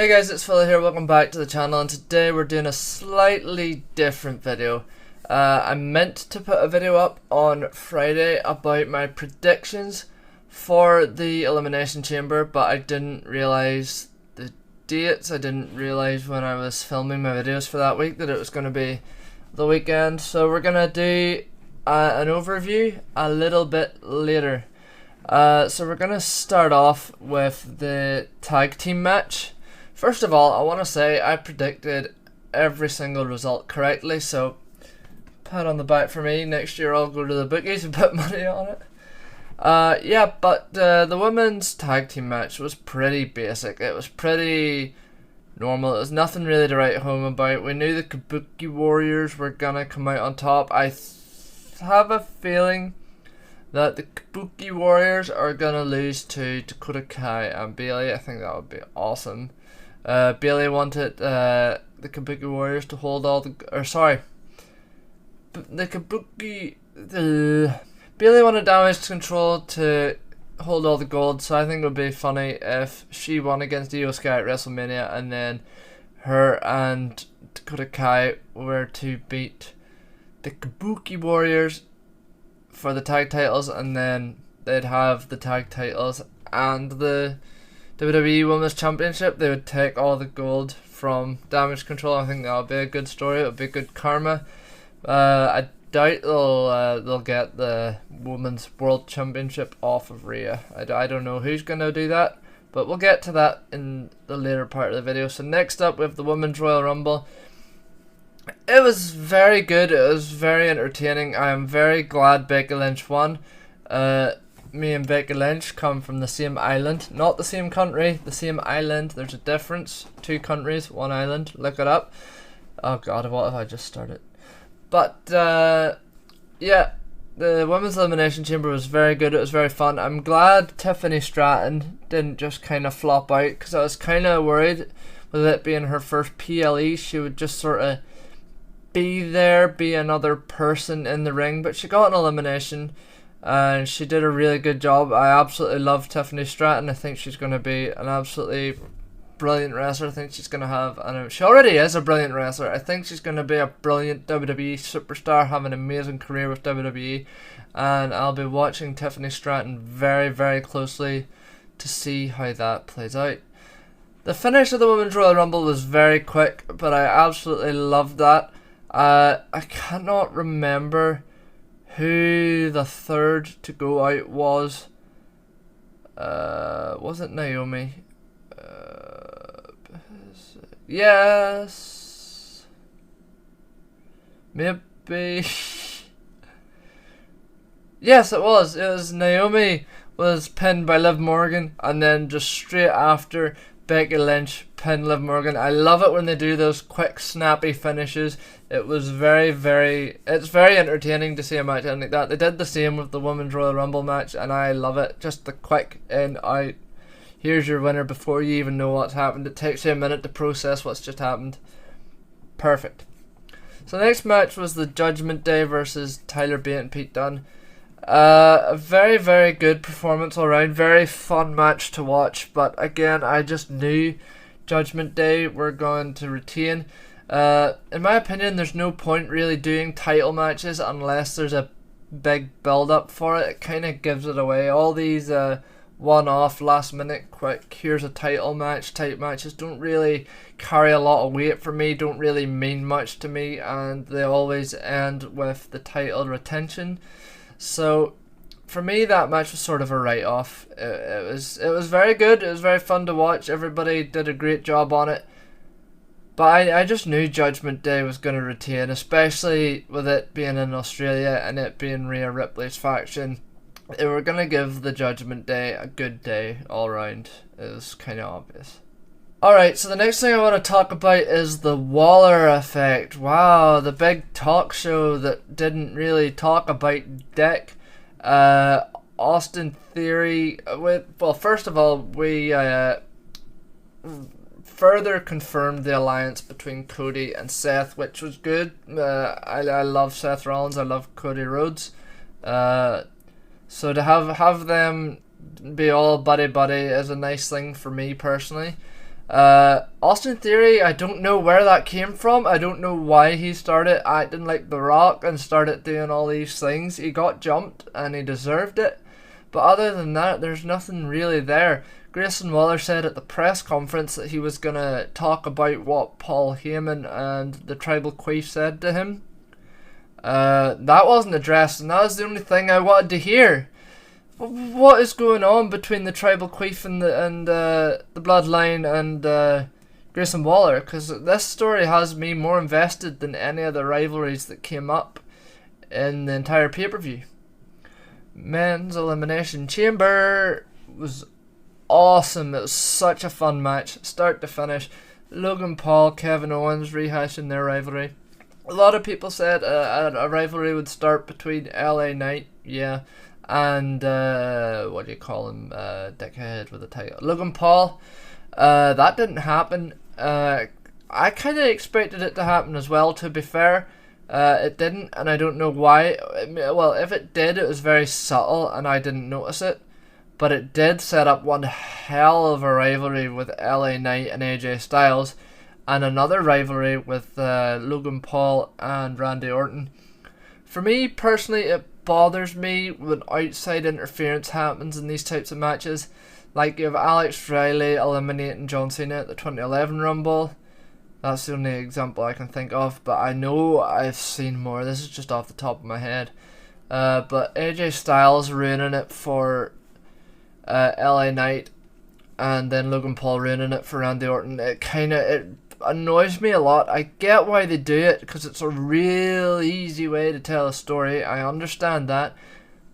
Hey guys, it's Phil here, welcome back to the channel, and today we're doing a slightly different video. I meant to put a video up on Friday about my predictions for the Elimination Chamber, but I didn't realise the dates. I didn't realise when I was filming my videos for that week that it was going to be the weekend. So we're going to do an overview a little bit later. So we're going to start off with the tag team match. First of all, I want to say I predicted every single result correctly, so pat on the back for me. Next year I'll go to the bookies and put money on it. Yeah, but the women's tag team match was pretty basic. It was pretty normal. It was nothing really to write home about. We knew the Kabuki Warriors were gonna come out on top. I have a feeling that the Kabuki Warriors are gonna lose to Dakota Kai and Bailey. I think that would be awesome. Bailey wanted the Kabuki Warriors to hold all the, Bailey wanted Damage Control to hold all the gold, so I think it would be funny if she won against Io Sky at WrestleMania and then her and Dakota Kai were to beat the Kabuki Warriors for the tag titles, and then they'd have the tag titles and the WWE Women's Championship. They would take all the gold from Damage Control. I think that would be a good story. It would be good karma. I doubt they'll get the Women's World Championship off of Rhea. I don't know who's going to do that, but we'll get to that in the later part of the video. So next up we have the Women's Royal Rumble. It was very good. It was very entertaining. I am very glad Becky Lynch won. Me and Becky Lynch come from the same island, not the same country, the same island. There's a difference. 2 countries, 1 island. Look it up. Oh god, what have I just started? But yeah, the Women's Elimination Chamber was very good. It was very fun. I'm glad Tiffany Stratton didn't just kind of flop out, because I was kind of worried with it being her first PLE. She would just sort of be there, be another person in the ring, but she got an elimination and she did a really good job. I absolutely love Tiffany Stratton. I think she's going to be an absolutely brilliant wrestler. I think she's going to have, she already is a brilliant wrestler. I think she's going to be a brilliant WWE superstar, have an amazing career with WWE, and I'll be watching Tiffany Stratton very, very closely to see how that plays out. The finish of the Women's Royal Rumble was very quick, but I absolutely loved that. I cannot remember who the third to go out was. Was it Naomi? Yes. Maybe. Yes, it was. It was Naomi was pinned by Liv Morgan, and then just straight after Becky Lynch pinned Liv Morgan. I love it when they do those quick, snappy finishes. It was it's very entertaining to see a match like that. They did the same with the Women's Royal Rumble match, and I love it. Just the quick in, out. Here's your winner before you even know what's happened. It takes you a minute to process what's just happened. Perfect. So the next match was the Judgment Day versus Tyler Bate and Pete Dunne. A very, very good performance all around. Very fun match to watch, but again, I just knew Judgment Day were going to retain. In my opinion, there's no point really doing title matches unless there's a big build up for it. It kind of gives it away. All these one-off, last-minute, quick, here's a title match type matches don't really carry a lot of weight for me, don't really mean much to me, and they always end with the title retention. So for me, that match was sort of a write-off. It was very good. It was very fun to watch. Everybody did a great job on it. But I just knew Judgment Day was going to retain, especially with it being in Australia and it being Rhea Ripley's faction. They were going to give the Judgment Day a good day all round. It was kind of obvious. Alright, so the next thing I want to talk about is the Waller effect. Wow, the big talk show that didn't really talk about Dick. Austin Theory. Well, first of all, we further confirmed the alliance between Cody and Seth, which was good. I love Seth Rollins. I love Cody Rhodes. So to have them be all buddy-buddy is a nice thing for me personally. Austin Theory, I don't know where that came from. I don't know why he started acting like The Rock and started doing all these things. He got jumped and he deserved it. But other than that, there's nothing really there. Grayson Waller said at the press conference that he was going to talk about what Paul Heyman and the Tribal Queef said to him. That wasn't addressed, and that was the only thing I wanted to hear. What is going on between the Tribal Queef and the Bloodline and Grayson Waller? Because this story has me more invested than any of the rivalries that came up in the entire pay-per-view. Men's Elimination Chamber was awesome. It was such a fun match, start to finish. Logan Paul, Kevin Owens rehashing their rivalry. A lot of people said a rivalry would start between LA Knight, and what do you call him, dickhead with a title, Logan Paul. That didn't happen. I kind of expected it to happen as well, to be fair. It didn't, and I don't know why. Well, if it did, it was very subtle and I didn't notice it. But it did set up one hell of a rivalry with LA Knight and AJ Styles, and another rivalry with Logan Paul and Randy Orton. For me personally, it bothers me when outside interference happens in these types of matches. Like you have Alex Riley eliminating John Cena at the 2011 Rumble. That's the only example I can think of, but I know I've seen more. This is just off the top of my head. But AJ Styles ruining it for LA Knight, and then Logan Paul ruining it for Randy Orton. It annoys me a lot. I get why they do it, because it's a real easy way to tell a story. I understand that.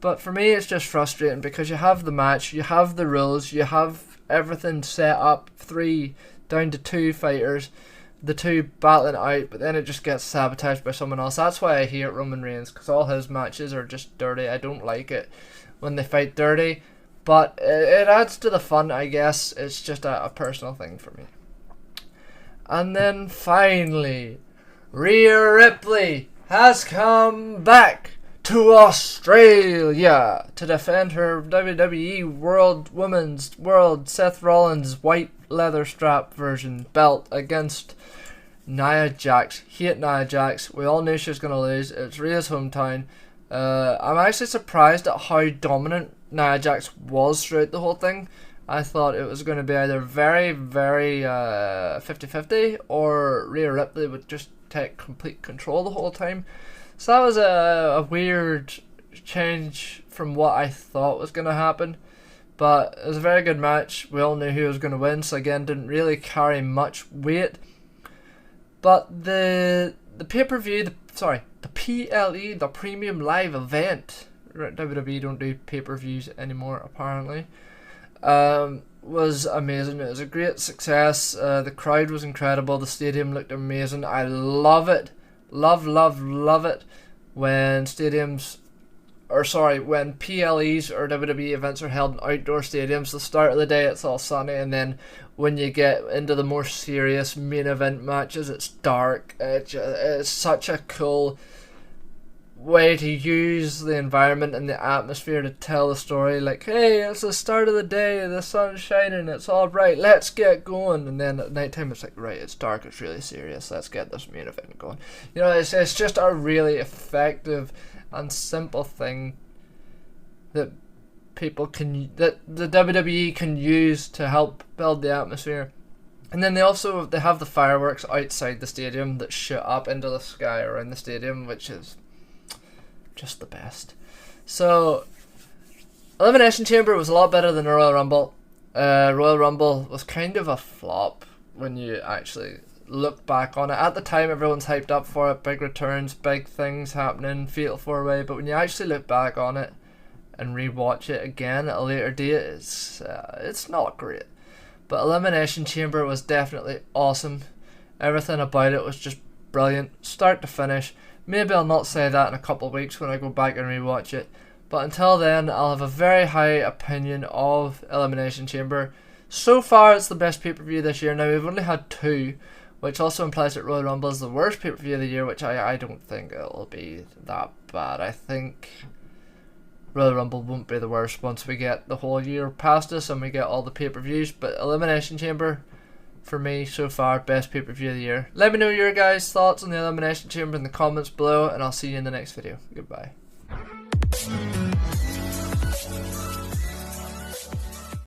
But for me, it's just frustrating, because you have the match, you have the rules, you have everything set up, 3 down to 2 fighters, the 2 battling out, but then it just gets sabotaged by someone else. That's why I hate Roman Reigns, because all his matches are just dirty. I don't like it when they fight dirty, but it adds to the fun, I guess. It's just a personal thing for me. And then finally, Rhea Ripley has come back to Australia to defend her WWE Women's World Seth Rollins white leather strap version belt against Nia Jax. Hate Nia Jax. We all knew she was going to lose. It's Rhea's hometown. I'm actually surprised at how dominant Nia Jax was throughout the whole thing. I thought it was going to be either very, very 50-50 or Rhea Ripley would just take complete control the whole time. So that was a weird change from what I thought was going to happen. But it was a very good match. We all knew who was going to win, so again, didn't really carry much weight. But the pay-per-view, the PLE, the Premium Live Event, WWE don't do pay-per-views anymore apparently, was amazing. It was a great success. The crowd was incredible. The stadium looked amazing. I love it. Love it when when PLEs or WWE events are held in outdoor stadiums. The start of the day it's all sunny, and then when you get into the more serious main event matches, it's dark. It's such a cool way to use the environment and the atmosphere to tell the story. Like, hey, it's the start of the day, the sun's shining, it's all bright, let's get going. And then at night time it's like, right, it's dark, it's really serious, let's get this main event going. You know, it's just a really effective and simple thing that that the WWE can use to help build the atmosphere. And then they have the fireworks outside the stadium that shoot up into the sky around the stadium, which is just the best. So Elimination Chamber was a lot better than the Royal Rumble. Royal Rumble was kind of a flop when you actually look back on it. At the time, everyone's hyped up for it, big returns, big things happening, fatal 4-way, but when you actually look back on it and rewatch it again at a later date, it's not great. But Elimination Chamber was definitely awesome. Everything about it was just brilliant, start to finish. Maybe I'll not say that in a couple of weeks when I go back and rewatch it. But until then, I'll have a very high opinion of Elimination Chamber. So far, it's the best pay-per-view this year. Now, we've only had 2, which also implies that Royal Rumble is the worst pay-per-view of the year, which I don't think it'll be that bad. I think Royal Rumble won't be the worst once we get the whole year past us and we get all the pay-per-views. But Elimination Chamber, for me so far, best pay-per-view of the year. Let me know your guys' thoughts on the Elimination Chamber in the comments below, and I'll see you in the next video. Goodbye.